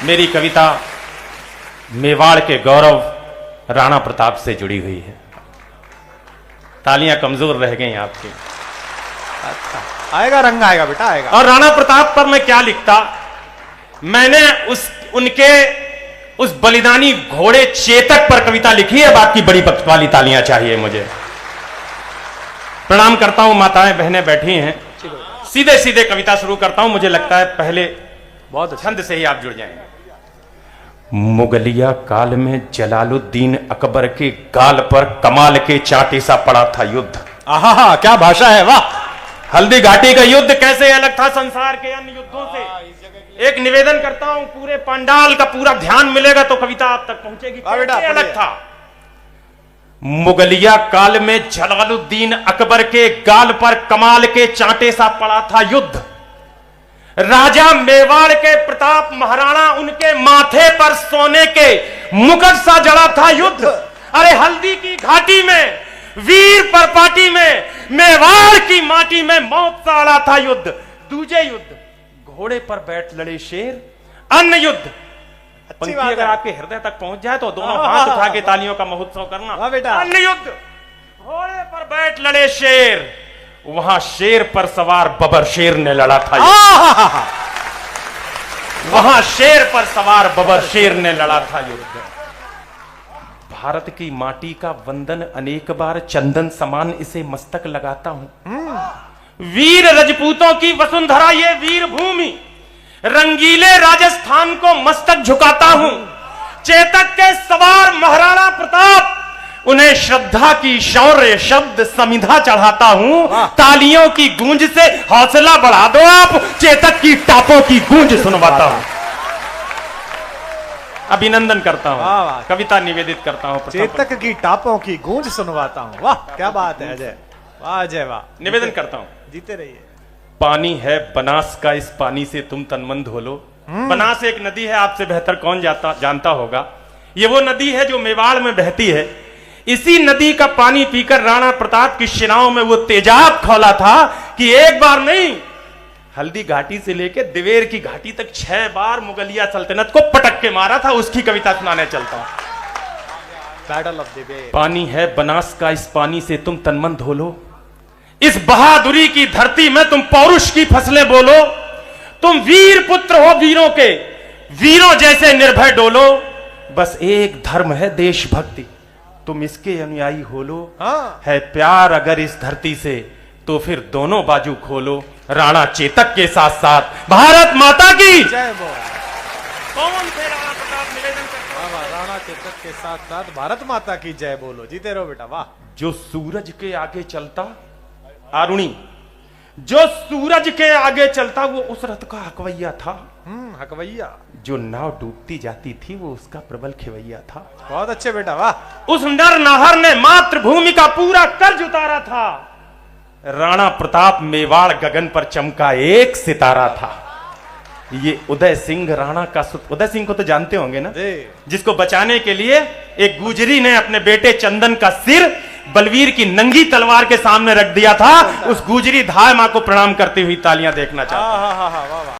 मेरी कविता मेवाड़ के गौरव राणा प्रताप से जुड़ी हुई है। तालियां कमजोर रह गई आपकी। अच्छा, आएगा रंग आएगा बेटा, आएगा। और राणा प्रताप पर मैं क्या लिखता, मैंने उनके उस बलिदानी घोड़े चेतक पर कविता लिखी है। बात की बड़ी पक्ष वाली तालियां चाहिए मुझे। प्रणाम करता हूं, माताएं बहनें बैठी हैं। सीधे सीधे कविता शुरू करता हूं। मुझे लगता है पहले बहुत छंद से ही आप जुड़ जाएंगे। मुगलिया काल में जलालुद्दीन अकबर के गाल पर कमाल के चांटे सा पड़ा था युद्ध। आहा, क्या भाषा है, वाह। हल्दी घाटी का युद्ध कैसे अलग था संसार के अन्य युद्धों से। एक निवेदन करता हूं, पूरे पंडाल का पूरा ध्यान मिलेगा तो कविता आप तक पहुंचेगी। कैसे अलग था। मुगलिया काल में जलालुद्दीन अकबर के गाल पर कमाल के चांटे सा पड़ा था युद्ध। राजा मेवाड़ के प्रताप महाराणा, उनके माथे पर सोने के मुकुट सा जड़ा था युद्ध। अरे हल्दी की घाटी में, वीर परपाटी में, मेवाड़ की माटी में मौत सा अड़ा था युद्ध। दूजे युद्ध, घोड़े पर बैठ लड़े शेर। अन्य युद्ध, पंक्ति अगर आपके हृदय तक पहुंच जाए तो दोनों हाथ उठा के तालियों का महोत्सव करना। बेटा, अन्य युद्ध, घोड़े पर बैठ लड़े शेर। वहां शेर पर सवार बबर शेर ने लड़ा था। वहां शेर पर सवार बबर शेर ने लड़ा था युद्ध। भारत की माटी का वंदन अनेक बार चंदन समान इसे मस्तक लगाता हूं। वीर रजपूतों की वसुंधरा ये वीर भूमि, रंगीले राजस्थान को मस्तक झुकाता हूं। चेतक के सवार महाराणा प्रताप, उन्हें श्रद्धा की शौर्य शब्द समिधा चढ़ाता हूं। तालियों की गूंज से हौसला बढ़ा दो आप, चेतक की टापों की गूंज सुनवाता हूं। अभिनंदन करता हूं, कविता निवेदित करता हूं। चेतक की टापों की गूंज सुनवाता हूं। वाह, क्या बात है अजय, वाह अजय वाह। निवेदन करता हूं, जीते रहिए। पानी है बनास का, इस पानी से तुम तनमन धो लो। बनास एक नदी है, आपसे बेहतर कौन जानता होगा। ये वो नदी है जो मेवाड़ में बहती है। इसी नदी का पानी पीकर राणा प्रताप की सेनाओं में वो तेजाब खौला था कि एक बार नहीं, हल्दी घाटी से लेकर दिवेर की घाटी तक 6 बार मुगलिया सल्तनत को पटक के मारा था। उसकी कविता सुनाने चलता हूं। Battle of Dewair. पानी है बनास का, इस पानी से तुम तनमन धो लो। इस बहादुरी की धरती में तुम पौरुष की फसलें बोलो। तुम वीर पुत्र हो वीरों के, वीरों जैसे निर्भय डोलो। बस एक धर्म है देशभक्ति, तुम इसके अनुयायी हो लो। है प्यार अगर इस धरती से तो फिर दोनों बाजू खोलो। राणा चेतक के साथ साथ भारत माता की जय बोल। कौन थे राणा प्रताप? निवेदन करता हूं, राणा चेतक के साथ साथ भारत माता की जय बोलो। जीते रहो बेटा, वाह। जो सूरज के आगे चलता, आरुणी, जो सूरज के आगे चलता वो उस रथ का हकवैया था। हकवैया। जो नाव डूबती जाती थी वो उसका प्रबल खेवैया था। बहुत अच्छे बेटा, वाह। उस नर नाहर ने मातृभूमि का पूरा कर्ज उतारा था। राणा प्रताप मेवाड़ गगन पर चमका एक सितारा था। ये उदय सिंह राणा का उदय सिंह को तो जानते होंगे ना, जिसको बचाने के लिए एक गुजरी ने अपने बेटे चंदन का सिर बलवीर की नंगी तलवार के सामने रख दिया था। उस गुजरी धाय मां को प्रणाम करती हुई तालियां देखना चाहता हूं।